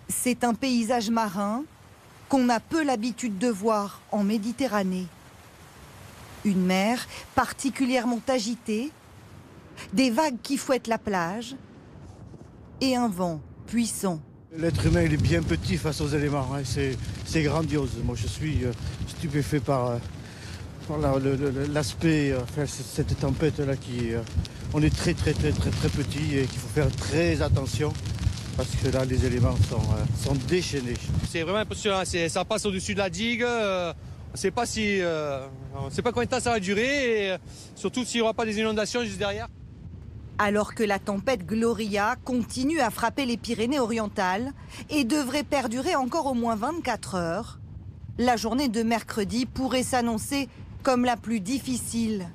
C'est un paysage marin qu'on a peu l'habitude de voir en Méditerranée. Une mer particulièrement agitée, des vagues qui fouettent la plage et un vent puissant. L'être humain il est bien petit face aux éléments, hein. C'est grandiose. Moi je suis stupéfait par l'aspect, cette tempête-là on est très petit et qu'il faut faire très attention parce que là les éléments sont déchaînés. C'est vraiment impressionnant, ça passe au-dessus de la digue, on ne sait pas combien de temps ça va durer et surtout s'il n'y aura pas des inondations juste derrière. Alors que la tempête Gloria continue à frapper les Pyrénées-Orientales et devrait perdurer encore au moins 24 heures, la journée de mercredi pourrait s'annoncer comme la plus difficile.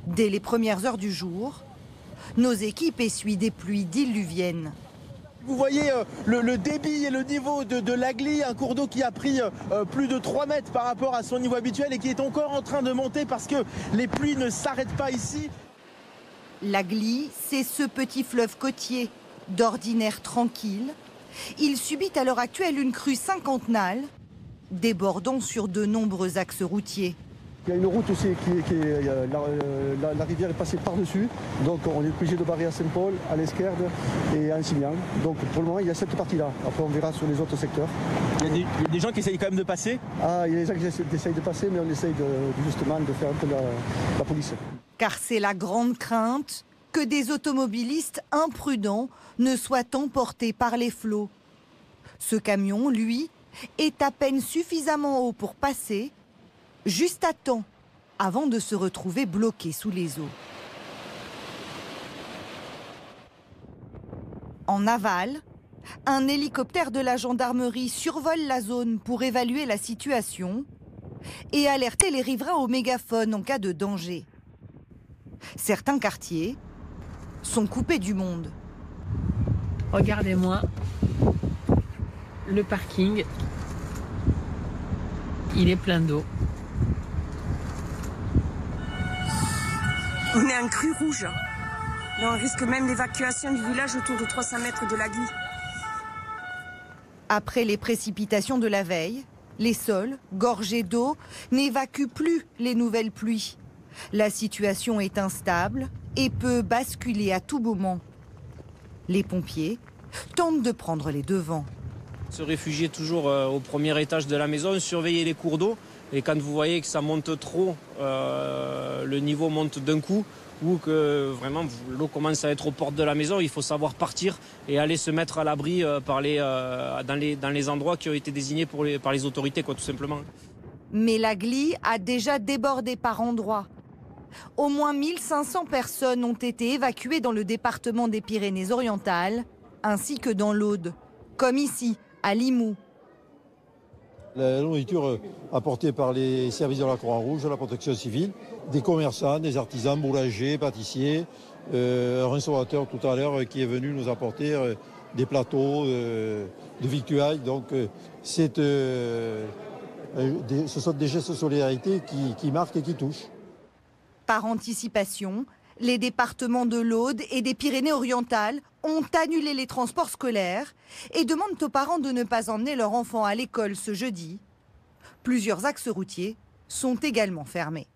Dès les premières heures du jour, nos équipes essuient des pluies diluviennes. Vous voyez le débit et le niveau de l'Agly, un cours d'eau qui a pris plus de 3 mètres par rapport à son niveau habituel et qui est encore en train de monter parce que les pluies ne s'arrêtent pas ici. L'Agly, c'est ce petit fleuve côtier, d'ordinaire tranquille. Il subit à l'heure actuelle une crue cinquantennale, débordant sur de nombreux axes routiers. Il y a une route aussi la rivière est passée par-dessus, donc on est obligé de barrer à Saint-Paul, à l'Esquerde et à Ansignan. Donc pour le moment il y a cette partie-là, après on verra sur les autres secteurs. Il y a des gens qui essayent quand même de passer. Ah, il y a des gens qui essayent de passer, mais on essaye justement de faire un peu la police. Car c'est la grande crainte que des automobilistes imprudents ne soient emportés par les flots. Ce camion, lui, est à peine suffisamment haut pour passer, juste à temps, avant de se retrouver bloqué sous les eaux. En aval, un hélicoptère de la gendarmerie survole la zone pour évaluer la situation et alerter les riverains au mégaphone en cas de danger. Certains quartiers sont coupés du monde. Regardez-moi le parking, il est plein d'eau. On est en crue rouge. Là, on risque même l'évacuation du village autour de 300 mètres de l'Agly. Après les précipitations de la veille, les sols, gorgés d'eau, n'évacuent plus les nouvelles pluies. La situation est instable et peut basculer à tout moment. Les pompiers tentent de prendre les devants. Se réfugier toujours au premier étage de la maison, surveiller les cours d'eau. Et quand vous voyez que ça monte trop, le niveau monte d'un coup, ou que vraiment l'eau commence à être aux portes de la maison, il faut savoir partir et aller se mettre à l'abri dans les endroits qui ont été désignés par les autorités, tout simplement. Mais l'Agly a déjà débordé par endroits. Au moins 1500 personnes ont été évacuées dans le département des Pyrénées-Orientales, ainsi que dans l'Aude, comme ici, à Limoux. La nourriture apportée par les services de la Croix-Rouge, la protection civile, des commerçants, des artisans, boulangers, pâtissiers, un restaurateur tout à l'heure qui est venu nous apporter des plateaux de victuailles. Donc ce sont des gestes de solidarité qui marquent et qui touchent. Par anticipation, les départements de l'Aude et des Pyrénées-Orientales ont annulé les transports scolaires et demandent aux parents de ne pas emmener leurs enfants à l'école ce jeudi. Plusieurs axes routiers sont également fermés.